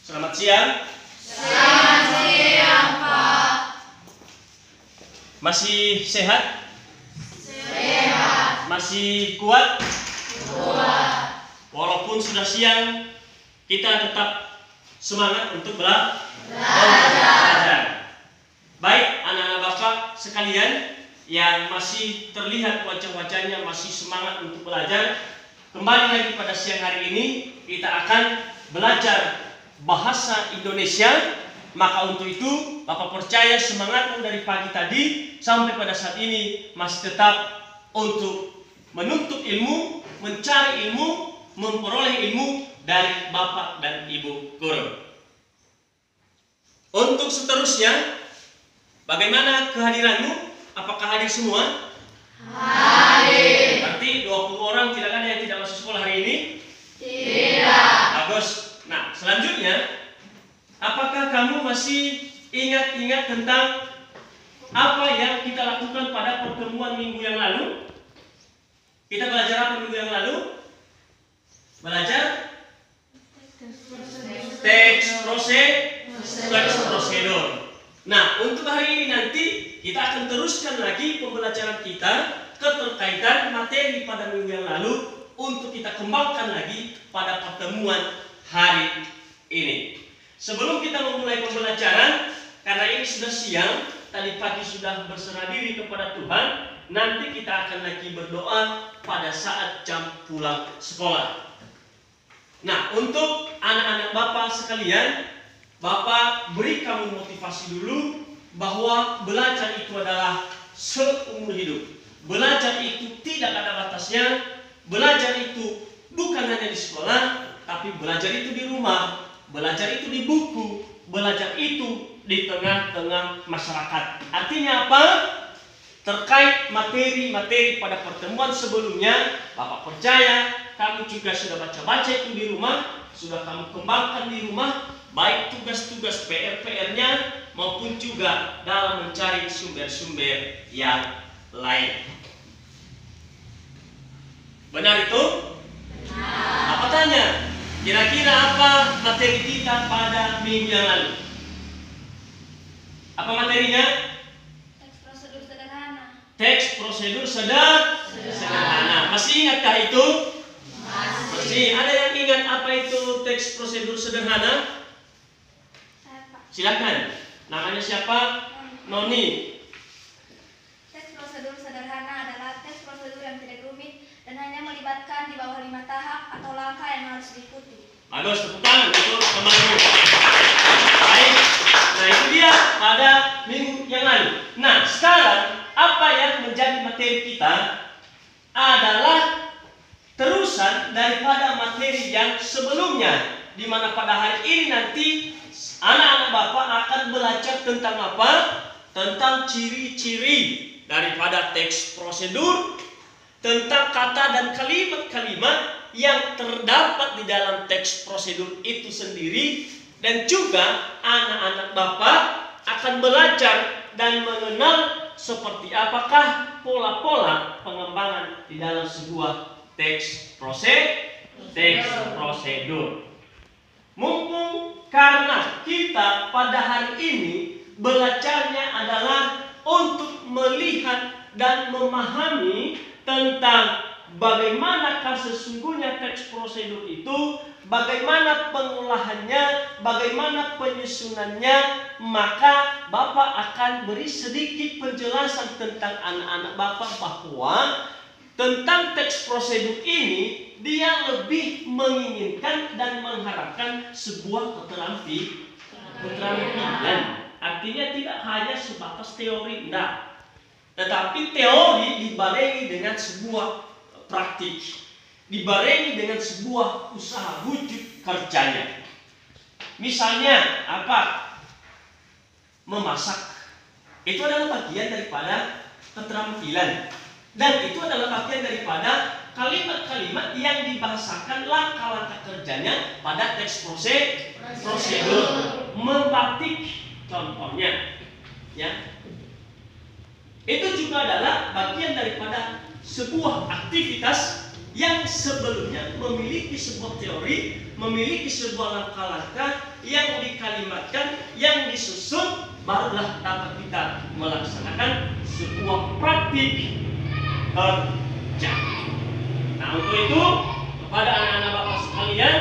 Selamat siang. Selamat siang, Pak. Masih sehat? Sehat. Masih kuat? Kuat. Walaupun sudah siang, kita tetap semangat untuk belajar. Baik, anak-anak Bapak sekalian yang masih terlihat wajah-wajahnya masih semangat untuk belajar, kembali lagi pada siang hari ini kita akan belajar bahasa Indonesia. Maka untuk itu Bapak percaya semangatmu dari pagi tadi sampai pada saat ini masih tetap untuk menuntut ilmu, mencari ilmu, memperoleh ilmu dari Bapak dan Ibu guru. Untuk seterusnya, bagaimana kehadiranmu? Apakah hadir semua? Hadir. Berarti 20 orang, tidak ada yang tidak masuk sekolah hari ini? Tidak. Bagus. Nah, selanjutnya, apakah kamu masih ingat-ingat tentang apa yang kita lakukan pada pertemuan minggu yang lalu? Kita belajar apa minggu yang lalu? Belajar teks prosedur. Nah, untuk hari ini nanti kita akan teruskan lagi pembelajaran kita keterkaitan materi pada minggu yang lalu untuk kita kembangkan lagi pada pertemuan hari ini. Sebelum kita memulai pembelajaran, karena ini sudah siang, tadi pagi sudah berserah diri kepada Tuhan, nanti kita akan lagi berdoa pada saat jam pulang sekolah. Nah, untuk anak-anak Bapak sekalian, Bapak beri kamu motivasi dulu bahwa belajar itu adalah seumur hidup. Belajar itu tidak ada batasnya. Belajar itu bukan hanya di sekolah, tapi belajar itu di rumah. Belajar itu di buku. Belajar itu di tengah-tengah masyarakat. Artinya apa? Terkait materi-materi pada pertemuan sebelumnya, Bapak percaya kamu juga sudah baca-baca itu di rumah, sudah kamu kembangkan di rumah, baik tugas-tugas PR-nya maupun juga dalam mencari sumber-sumber yang lain. Benar itu? Benar. Apa tanya? Kira-kira apa materi kita pada minggu yang lalu? Apa materinya? Teks prosedur sederhana. Teks prosedur sederhana. Masih ingatkah itu? Masih. Ada yang ingat apa itu teks prosedur sederhana? Saya, Pak. Silakan. Namanya siapa? Noni. Teks prosedur sederhana adalah teks prosedur yang tidak rumit dan hanya melibatkan di bawah 5 tahap atau langkah yang harus diikuti. Bagus, tepuk tangan untuk temanmu. Baik. Nah, itu dia pada minggu yang lalu. Nah, sekarang apa yang menjadi materi kita adalah terusan daripada materi yang sebelumnya, di mana pada hari ini nanti anak-anak Bapak akan belajar tentang apa? Tentang ciri-ciri daripada teks prosedur, tentang kata dan kalimat-kalimat yang terdapat di dalam teks prosedur itu sendiri, dan juga anak-anak Bapak akan belajar dan mengenal seperti apakah pola-pola pengembangan di dalam sebuah teks prosedur. Mumpung karena kita pada hari ini belajarnya adalah untuk melihat dan memahami tentang bagaimanakah sesungguhnya teks prosedur itu, bagaimana pengolahannya, bagaimana penyusunannya, maka Bapak akan beri sedikit penjelasan tentang anak-anak Bapak bahwa tentang teks prosedur ini dia lebih menginginkan dan mengharapkan sebuah keterampilan. Artinya tidak hanya sebatas teori, enggak. Tetapi teori dibarengi dengan sebuah praktik, dibarengi dengan sebuah usaha wujud kerjanya. Misalnya apa? Memasak. Itu adalah bagian daripada keterampilan. Dan itu adalah bagian daripada kalimat-kalimat yang dibahasakan langkah-langkah kerjanya pada teks prosedur. Membatik contohnya, ya. Itu juga adalah bagian daripada sebuah aktivitas yang sebelumnya memiliki sebuah teori, memiliki sebuah langkah-langkah yang dikalimatkan, yang disusun, barulah dapat kita melaksanakan sebuah praktik kerja. Nah, untuk itu kepada anak-anak Bapak sekalian,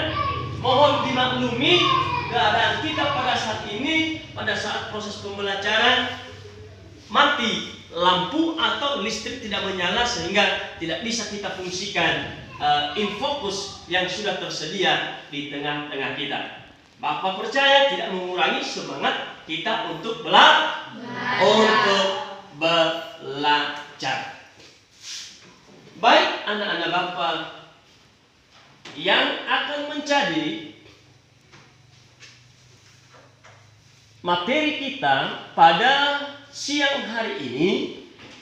mohon dimaklumi keadaan kita pada saat ini, pada saat proses pembelajaran mati lampu atau listrik tidak menyala sehingga tidak bisa kita fungsikan infokus yang sudah tersedia di tengah-tengah kita. Bapak percaya tidak mengurangi semangat kita untuk belajar. Baik anak-anak Bapak yang akan menjadi materi kita pada siang hari ini,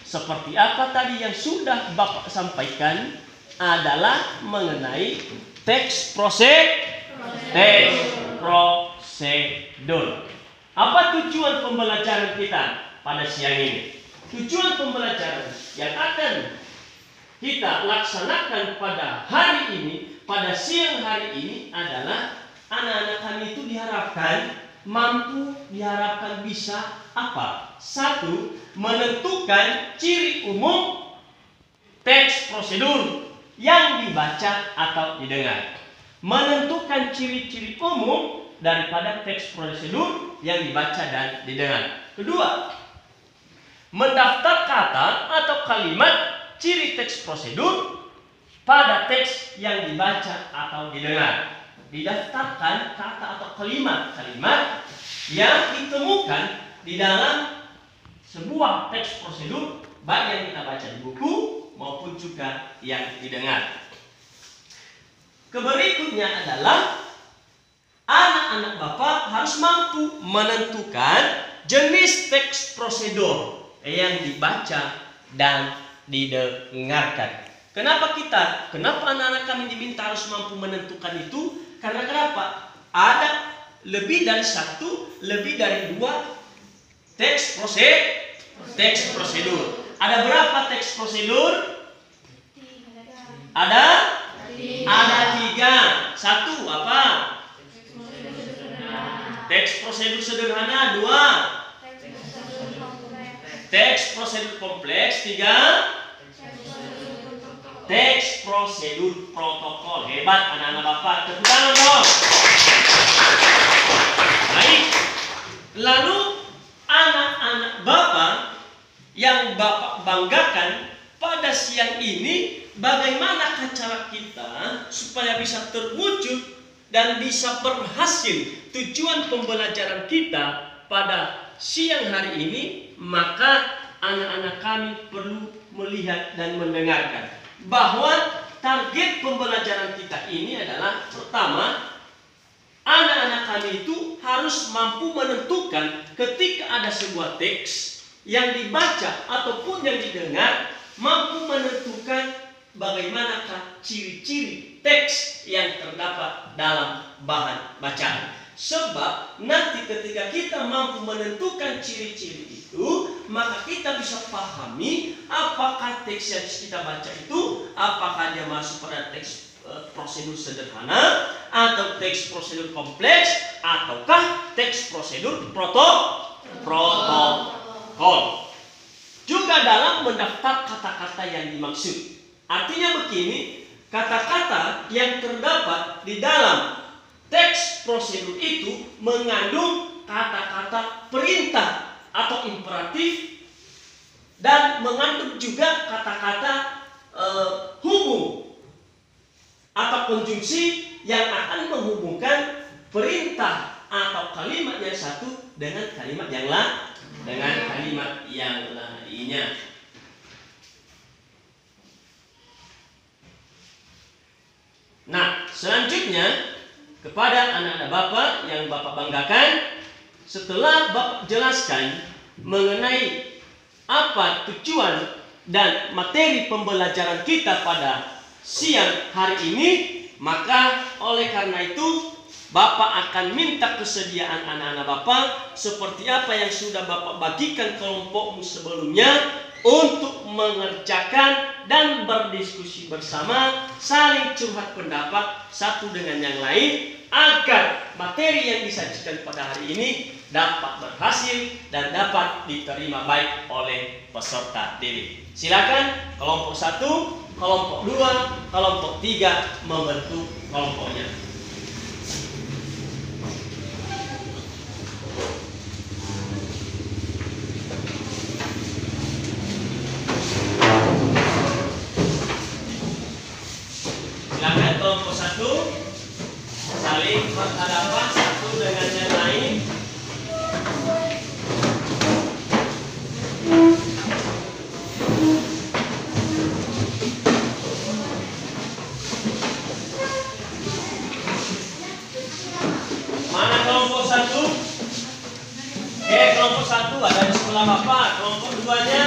seperti apa tadi yang sudah Bapak sampaikan, adalah mengenai teks prosedur. Apa tujuan pembelajaran kita pada siang ini? Tujuan pembelajaran yang akan kita laksanakan pada hari ini, pada siang hari ini adalah anak-anak kami itu diharapkan mampu, diharapkan bisa apa? Satu, menentukan ciri umum teks prosedur yang dibaca atau didengar. Menentukan ciri-ciri umum daripada teks prosedur yang dibaca dan didengar. Kedua, mendaftar kata atau kalimat ciri teks prosedur pada teks yang dibaca atau didengar. Didaftarkan kata atau kalimat-kalimat yang ditemukan di dalam sebuah teks prosedur, baik yang kita baca di buku maupun juga yang didengar. Keberikutnya adalah anak-anak Bapak harus mampu menentukan jenis teks prosedur yang dibaca dan didengarkan. Kenapa anak-anak kami diminta harus mampu menentukan itu? Karena kenapa? Ada lebih dari satu, lebih dari dua teks prosedur. Ada berapa teks prosedur? Ada tiga. Satu apa? Teks prosedur sederhana. Dua, teks prosedur kompleks. Tiga, teks prosedur protokol. Hebat anak-anak Bapak, tepuk tangan dong. Baik. Lalu anak-anak Bapak yang Bapak banggakan pada siang ini, bagaimanakah cara kita supaya bisa terwujud dan bisa berhasil tujuan pembelajaran kita pada siang hari ini? Maka anak-anak kami perlu melihat dan mendengarkan bahwa target pembelajaran kita ini adalah pertama, anak-anak kami itu harus mampu menentukan ketika ada sebuah teks yang dibaca ataupun yang didengar, mampu menentukan bagaimanakah ciri-ciri teks yang terdapat dalam bahan bacaan. Sebab nanti ketika kita mampu menentukan ciri-ciri itu, maka kita bisa pahami apakah teks yang kita baca itu, apakah dia masuk pada teks prosedur sederhana atau teks prosedur kompleks, ataukah teks prosedur protokol. Juga dalam mendaftar kata-kata yang dimaksud. Artinya begini, kata-kata yang terdapat di dalam teks prosedur itu mengandung kata-kata perintah atau imperatif dan mengandung juga kata-kata hubung atau konjungsi yang akan menghubungkan perintah atau kalimat yang satu dengan kalimat yang lainnya. Nah, selanjutnya kepada anak-anak Bapak yang Bapak banggakan, setelah Bapak jelaskan mengenai apa tujuan dan materi pembelajaran kita pada siang hari ini, maka oleh karena itu Bapak akan minta kesediaan anak-anak Bapak seperti apa yang sudah Bapak bagikan kelompokmu sebelumnya untuk mengerjakan dan berdiskusi bersama, saling curhat pendapat satu dengan yang lain agar materi yang disajikan pada hari ini dapat berhasil dan dapat diterima baik oleh peserta didik. Silakan kelompok 1, kelompok 2, kelompok 3 membentuk kelompoknya. Silakan kelompok 1 saling berhadapan satu dengan yang lain. Mana kelompok 1? Oke, kelompok 1 ada di sebelah Bapak. Kelompok 2-nya.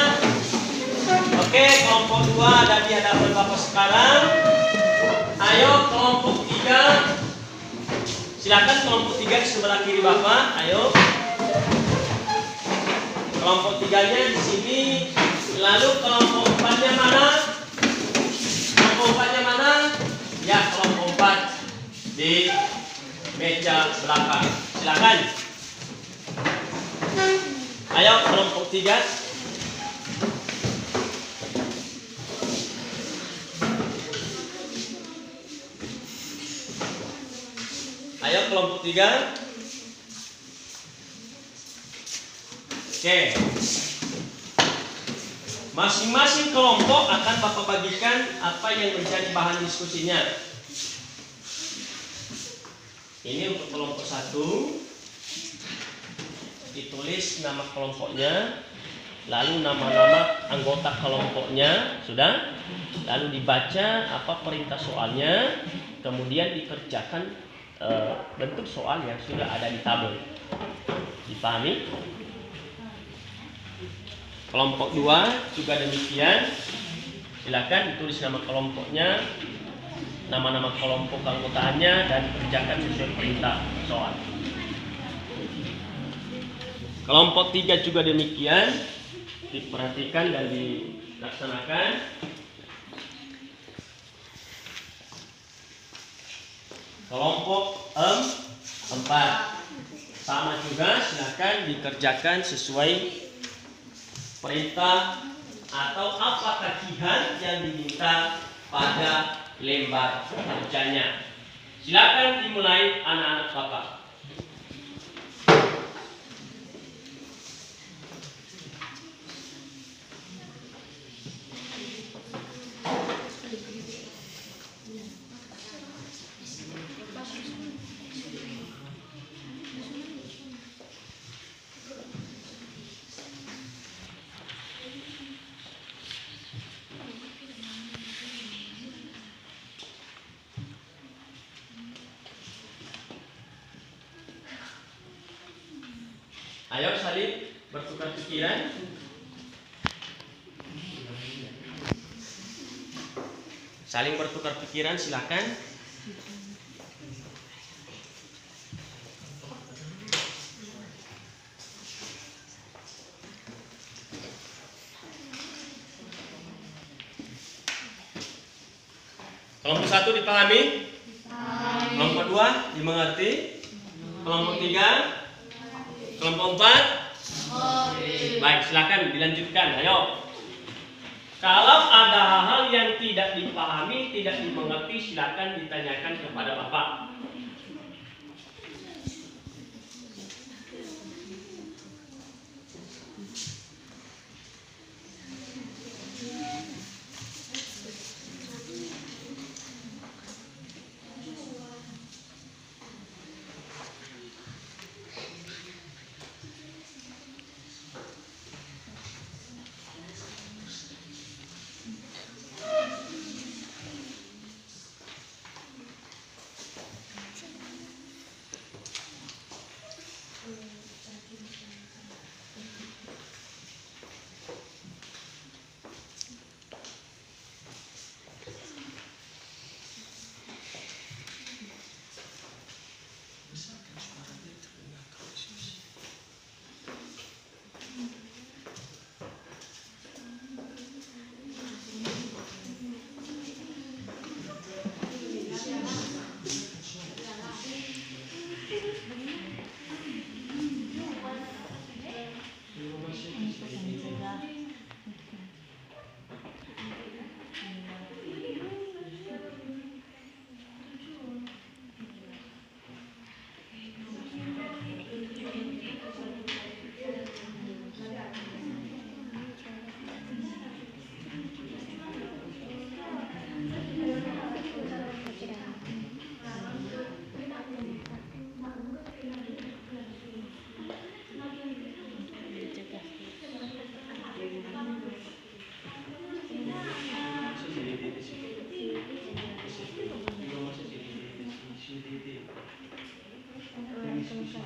Oke, kelompok 2 ada di hadapan Bapak sekarang. Ayo kelompok 3. Silakan kelompok 3 di sebelah kiri Bapak. Ayo. Kelompok 3-nya di sini. Lalu kelompok 4-nya mana? Kelompok 4-nya mana? Ya, kelompok 4 di meja belakang. Silakan. Ayo kelompok 3. Ayo kelompok 3. Oke. Masing-masing kelompok akan Bapak bagikan apa yang menjadi bahan diskusinya. Ini untuk kelompok 1. Ditulis nama kelompoknya, lalu nama-nama anggota kelompoknya, sudah. Lalu dibaca apa perintah soalnya, kemudian dikerjakan bentuk soal yang sudah ada di tabel. Dipahami? Kelompok 2 juga demikian. Silakan ditulis nama kelompoknya, nama-nama kelompok keanggotaannya, dan kerjakan sesuai perintah soal. Kelompok 3 juga demikian. Diperhatikan dan dilaksanakan. Kelompok 4 sama juga, silakan dikerjakan sesuai perintah atau apa tagihan yang diminta pada lembar kerjanya. Silakan dimulai anak-anak Bapak. Ayo saling bertukar pikiran. Saling bertukar pikiran, silakan. Kelompok 1 dipahami? Kelompok 2 dimengerti? Kelompok 3? Kelompok 4? Baik, silakan dilanjutkan. Ayo. Kalau ada hal-hal yang tidak dipahami, tidak dimengerti, silakan ditanyakan kepada Bapak. diskusi.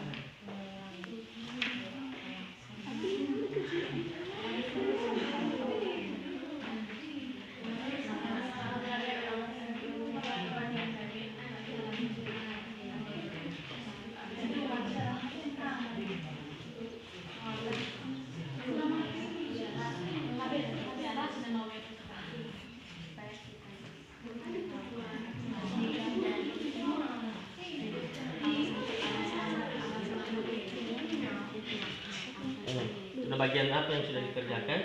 Sudah bagian apa yang sudah dikerjakan?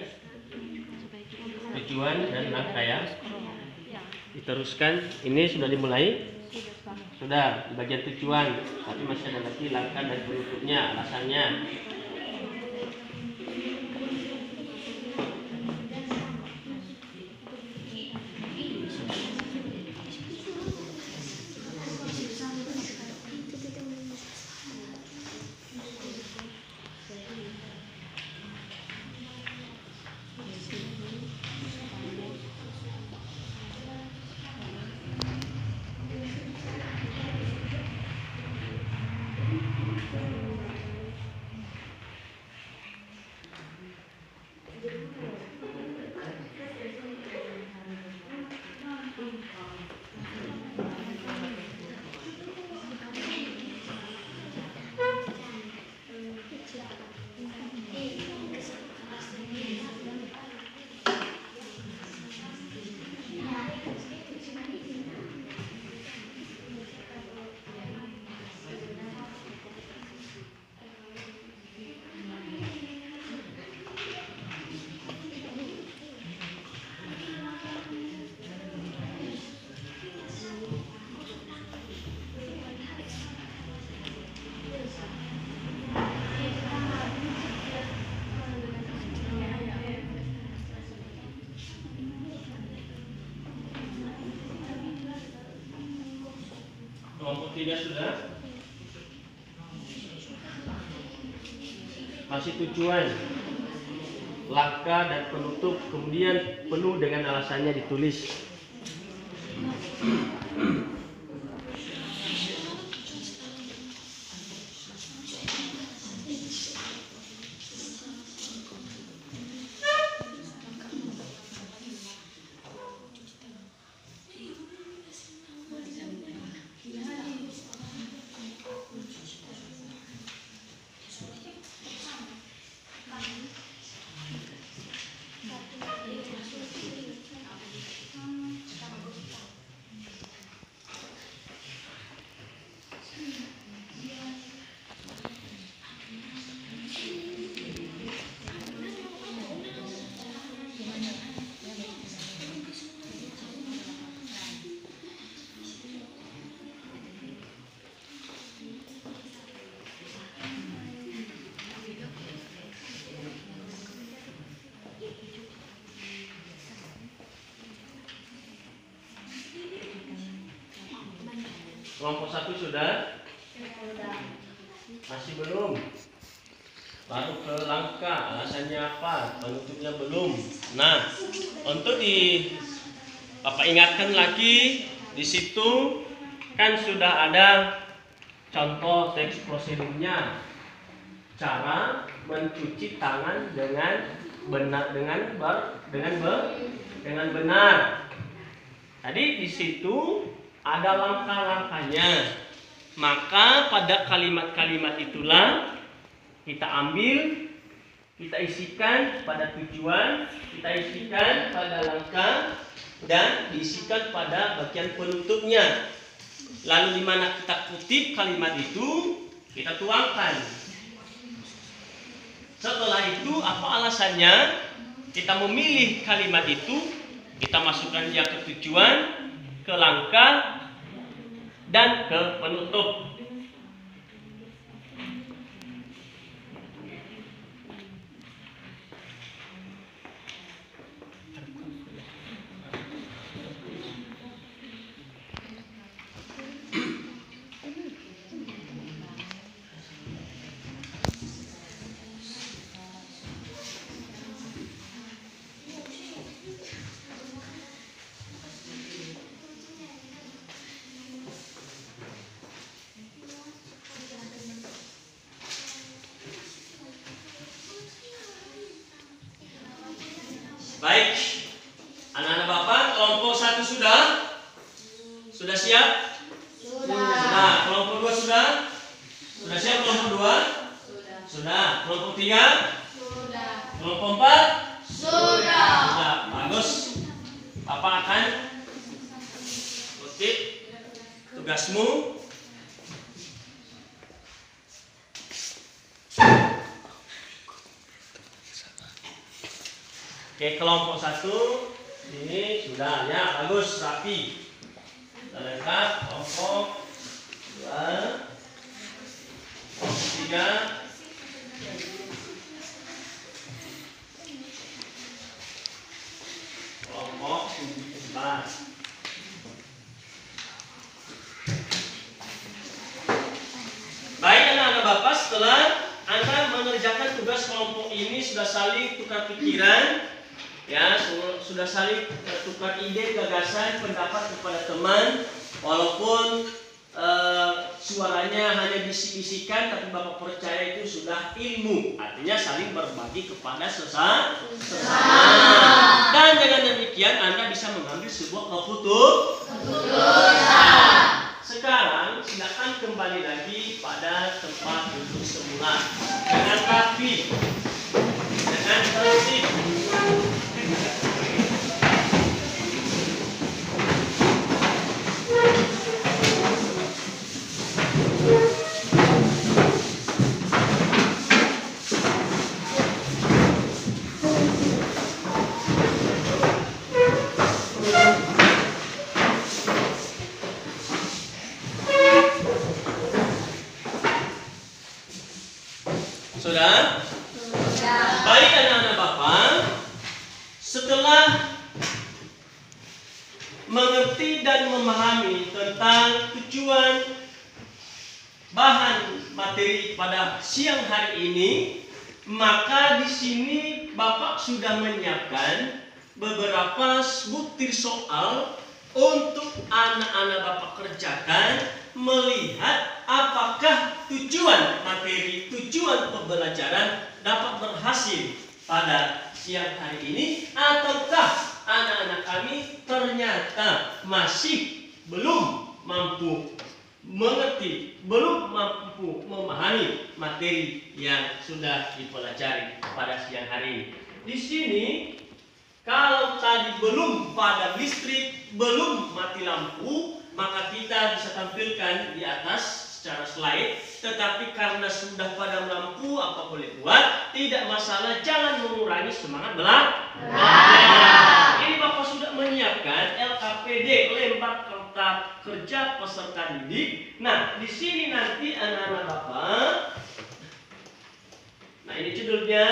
Tujuan dan langkah ya. Diteruskan. Ini sudah dimulai. Sudah di bagian tujuan, tapi masih ada lagi langkah dan penutupnya, alasannya. Kelompok 3 sudah. Masih tujuan, langkah dan penutup, kemudian penuh dengan alasannya ditulis. Kelompok 1 sudah? Masih belum? Baru ke langkah, alasannya apa, penutupnya belum. Nah, untuk Bapak ingatkan lagi, di situ kan sudah ada contoh teks prosedurnya. Cara mencuci tangan dengan benar. Tadi di situ ada langkah-langkahnya. Maka pada kalimat-kalimat itulah kita ambil, kita isikan pada tujuan, kita isikan pada langkah, dan diisikan pada bagian penutupnya. Lalu di mana kita kutip kalimat itu, kita tuangkan. Setelah itu apa alasannya? Kita memilih kalimat itu, kita masukkan dia ke tujuan, ke langkah, dan ke penutup. Baik, anak-anak Bapak, kelompok 1 sudah? Sudah siap? Sudah. Kelompok 2 sudah? Sudah siap kelompok 2? Sudah. Kelompok 3? Sudah. Kelompok 4? Sudah. Sudah. Bagus. Bapak akan kutip tugasmu. Oke, kelompok 1 ini sudah ya, bagus, rapi. Sudah lengkap. Kelompok 2, kelompok 3, kelompok 4. Baik anak-anak Bapak, setelah Anda mengerjakan tugas kelompok ini sudah saling tukar pikiran. Ya, sudah saling tukar ide, gagasan, pendapat kepada teman, walaupun suaranya hanya bisik-bisikan, tapi Bapak percaya itu sudah ilmu, artinya saling berbagi kepada sesama. Dan dengan demikian Anda bisa mengambil sebuah keputusan. Sekarang silakan kembali lagi pada tempat duduk semula dengan rapi, dengan tertib. Sudah? Baik anak-anak Bapak, setelah mengerti dan memahami tentang tujuan bahan materi pada siang hari ini, maka di sini Bapak sudah menyiapkan beberapa butir soal untuk anak-anak Bapak kerjakan, melihat apakah tujuan materi, tujuan pembelajaran dapat berhasil pada siang hari ini, ataukah anak-anak kami ternyata masih belum mampu mengerti, belum mampu memahami materi yang sudah dipelajari pada siang hari ini. Di sini kalau tadi belum padam listrik, belum mati lampu, maka kita bisa tampilkan di atas secara slide. Tetapi karena sudah padam lampu, apa boleh buat? Tidak masalah, jangan mengurangi semangat belajar. Ini Bapak sudah menyiapkan LKPD, lembar kerja peserta didik. Nah, di sini nanti anak-anak Bapak, nah ini judulnya.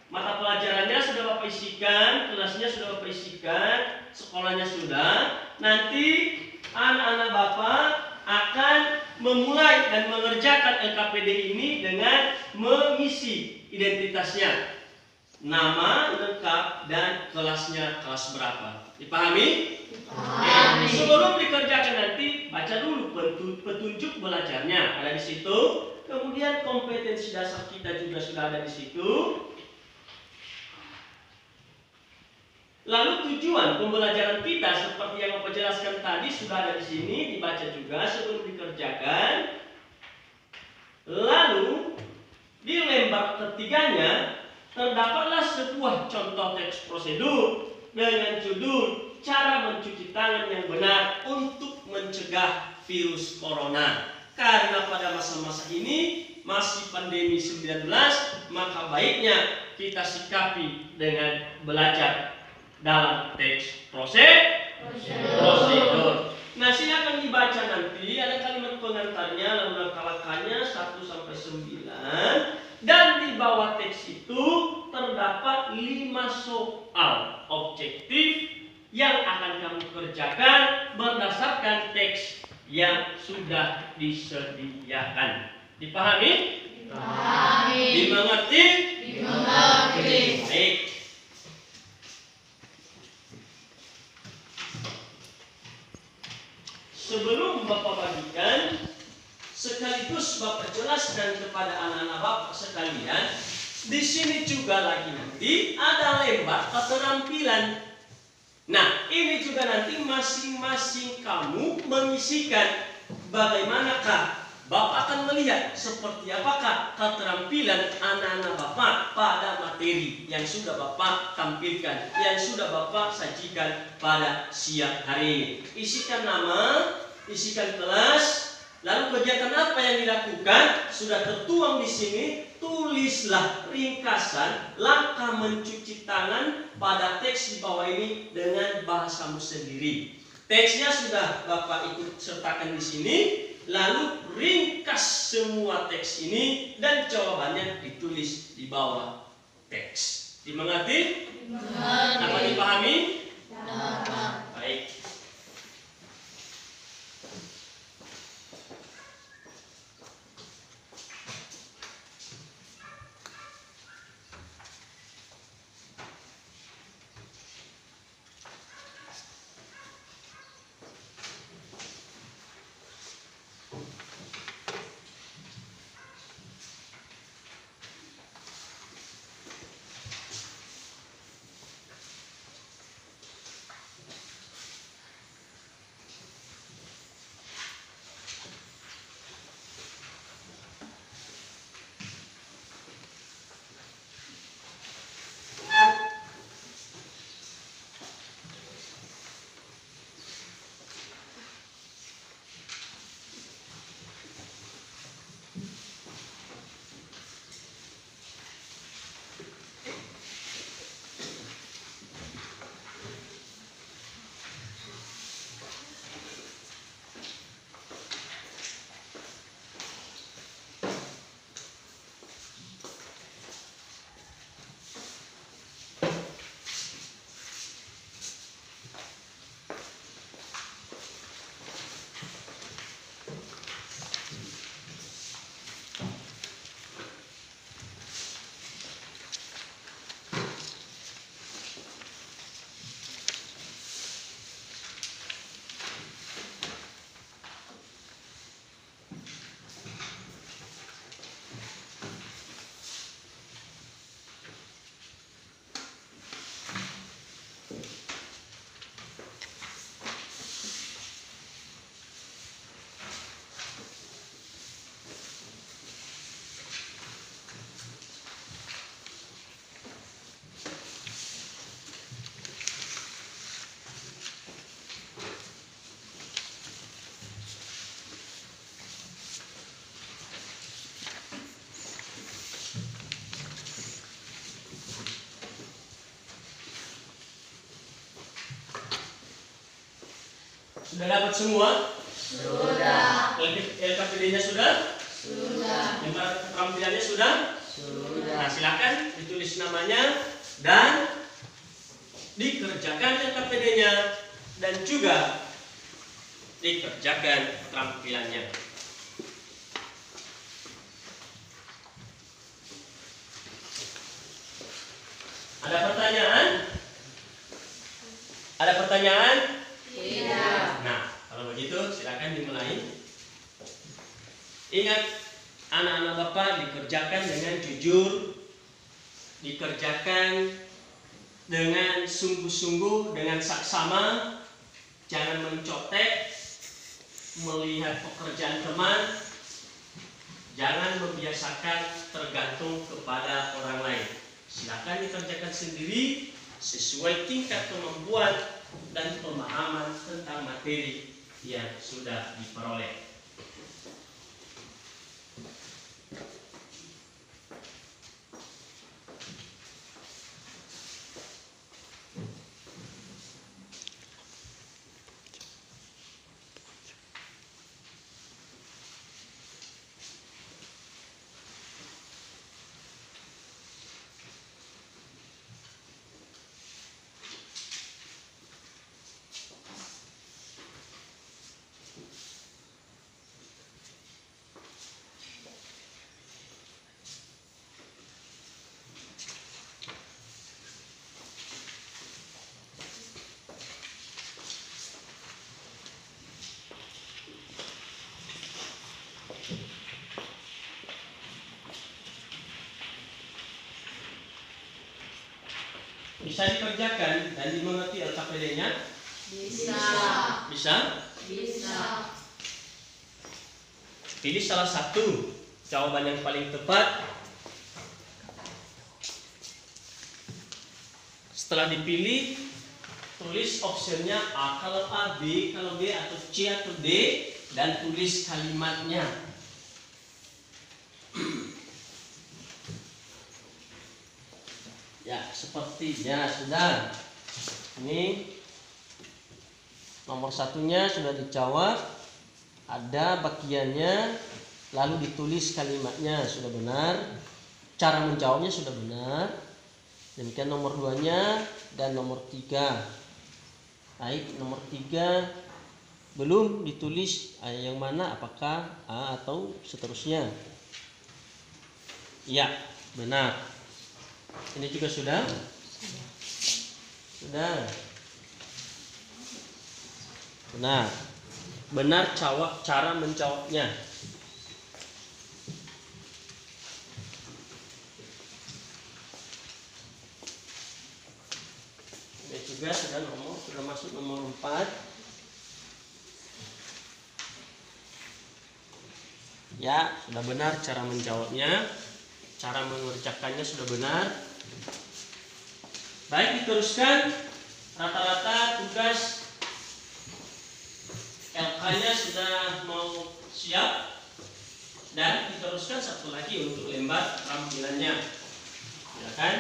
Mata pelajarannya sudah Bapak isikan, kelasnya sudah Bapak isikan, sekolahnya sudah. Nanti anak-anak Bapak akan memulai dan mengerjakan LKPD ini dengan mengisi identitasnya, nama lengkap dan kelasnya kelas berapa. Dipahami? Dipahami. Sebelum dikerjakan nanti baca dulu petunjuk belajarnya, ada di situ. Kemudian kompetensi dasar kita juga sudah ada di situ. Lalu tujuan pembelajaran kita seperti yang Bapak jelaskan tadi sudah ada di sini, dibaca juga sebelum dikerjakan. Lalu di lembar ketiganya terdapatlah sebuah contoh teks prosedur dengan judul cara mencuci tangan yang benar untuk mencegah virus corona. Karena pada masa-masa ini masih pandemi 19, maka baiknya kita sikapi dengan belajar dalam teks prosedur. Nah, silakan dibaca nanti, ada kalimat pengantarnya, lalu langkah-langkahnya 1 sampai 9, dan di bawah teks itu terdapat 5 soal objektif yang akan kamu kerjakan berdasarkan teks yang sudah disediakan. Dipahami? Dipahami. Dimengerti? Dimengerti. Baik. Sebelum Bapak bagikan, sekaligus Bapak jelaskan kepada anak-anak Bapak sekalian Di sini juga lagi nanti ada lembar keterampilan. Nah, ini juga nanti masing-masing kamu mengisikan bagaimanakah Bapak akan melihat seperti apakah keterampilan anak-anak Bapak pada materi yang sudah Bapak tampilkan, yang sudah Bapak sajikan pada siang hari ini. Isikan nama, isikan kelas, lalu kegiatan apa yang dilakukan sudah tertuang di sini. Tulislah ringkasan langkah mencuci tangan pada teks di bawah ini dengan bahasamu sendiri. Teksnya sudah Bapak ikut sertakan di sini, lalu ringkas semua teks ini dan jawabannya ditulis di bawah teks. Dimengerti? Dapat dipahami? Baik. Sudah dapat semua? Sudah. LKPD-nya sudah? Sudah. Lembar keterampilannya sudah? Sudah. Nah, silakan ditulis namanya dan dikerjakan LKPD-nya dan juga dikerjakan keterampilannya. Ada pertanyaan? Ada pertanyaan? Tidak. Nah, kalau begitu silakan dimulai. Ingat, anak-anak Bapak dikerjakan dengan jujur, dikerjakan dengan sungguh-sungguh, dengan saksama, jangan mencotek, melihat pekerjaan teman, jangan membiasakan tergantung kepada orang lain. Silakan dikerjakan sendiri sesuai tingkat kemampuan dan pemahaman tentang materi yang sudah diperoleh. Bisa dikerjakan dan dimengerti LKPD-nya? Bisa. Bisa? Bisa. Pilih salah satu jawaban yang paling tepat. Setelah dipilih, tulis optionnya A kalau A, B kalau B, atau C atau D, dan tulis kalimatnya. Ya, sepertinya sudah. Ini nomor satunya sudah dijawab, ada bagiannya, lalu ditulis kalimatnya sudah benar, cara menjawabnya sudah benar. Demikian nomor 2-nya dan nomor 3. Baik, nomor 3 belum ditulis yang mana, apakah A atau seterusnya. Ya, benar. Ini juga sudah? Sudah. Benar. Benar cara menjawabnya. Ini juga sudah masuk nomor 4. Ya, sudah benar cara menjawabnya. Cara mengerjakannya sudah benar. Baik, diteruskan. Rata-rata tugas LK-nya sudah mau siap. Dan diteruskan satu lagi untuk lembar tampilannya. Ya kan?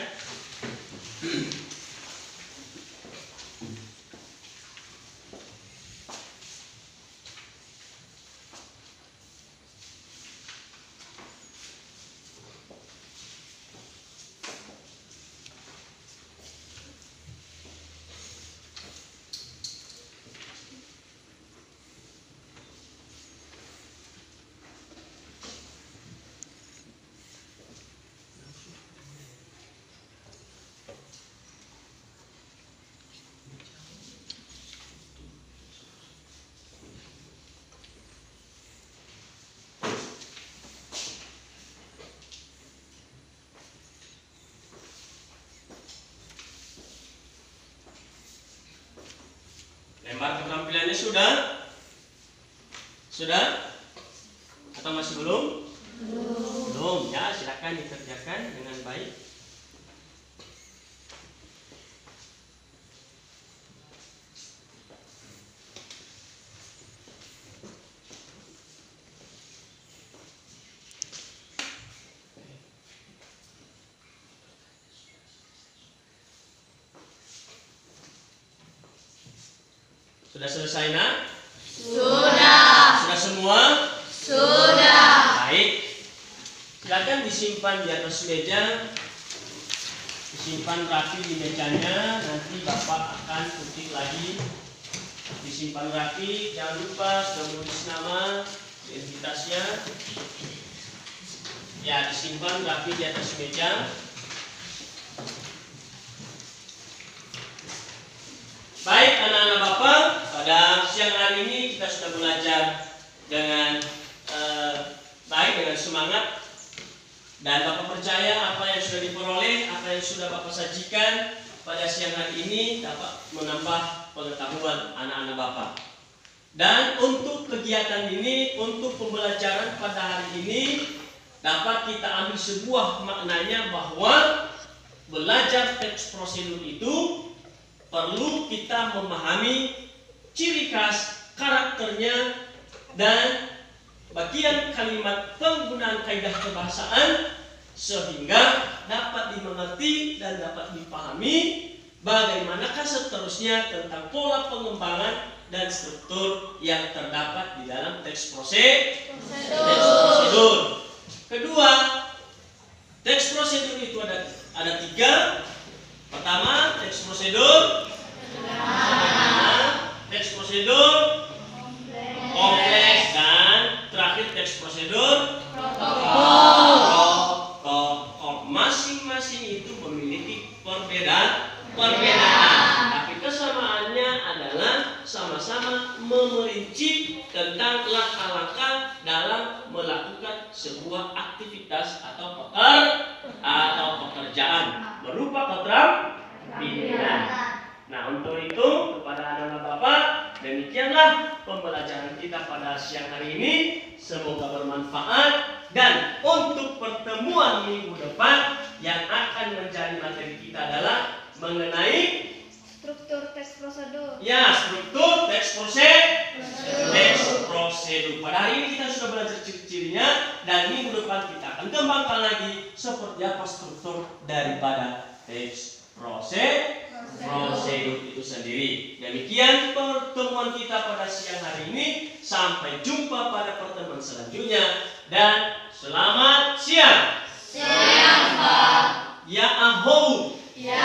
Lembar keterampilannya sudah? Sudah? Atau masih belum? Belum. Ya, silakan dikerjakan dengan baik. Sudah selesai, nak? Sudah. Sudah semua? Sudah. Baik. Silakan disimpan di atas meja. Disimpan rapi di mejanya. Nanti Bapak akan ketik lagi. Disimpan rapi. Jangan lupa sudah menulis nama, identitasnya. Ya, disimpan rapi di atas meja. Baik, anak-anak Bapak, pada siang hari ini kita sudah belajar dengan baik, dengan semangat, dan Bapak percaya apa yang sudah diperoleh, apa yang sudah Bapak sajikan pada siang hari ini dapat menambah pengetahuan anak-anak Bapak. Dan untuk kegiatan ini, untuk pembelajaran pada hari ini, dapat kita ambil sebuah maknanya bahwa belajar teks prosedur itu perlu kita memahami ciri khas, karakternya, dan bagian kalimat penggunaan kaidah kebahasaan sehingga dapat dimengerti dan dapat dipahami bagaimanakah seterusnya tentang pola pengembangan dan struktur yang terdapat di dalam teks prosedur. Kedua, teks prosedur itu ada 3. Pertama, teks prosedur. Teks prosedur kompleks, dan terakhir teks prosedur protokol. Masing-masing itu memiliki perbedaan, tapi kesamaannya adalah sama-sama memerinci tentang langkah-langkah dalam melakukan sebuah aktivitas atau pekerjaan berupa keterampilan. pimpinan. Nah, untuk itu kepada anak-anak Bapak, demikianlah pembelajaran kita pada siang hari ini. Semoga bermanfaat, dan untuk pertemuan minggu depan yang akan menjadi materi kita adalah mengenai Struktur teks prosedur. ya struktur teks prosedur. Pada hari ini kita sudah belajar ciri-cirinya, dan minggu depan kita akan kembangkan lagi seperti apa struktur daripada teks prosedur itu sendiri. Demikian pertemuan kita pada siang hari ini. Sampai jumpa pada pertemuan selanjutnya, dan selamat siang. Siang, Pak. Ya ahou. Ya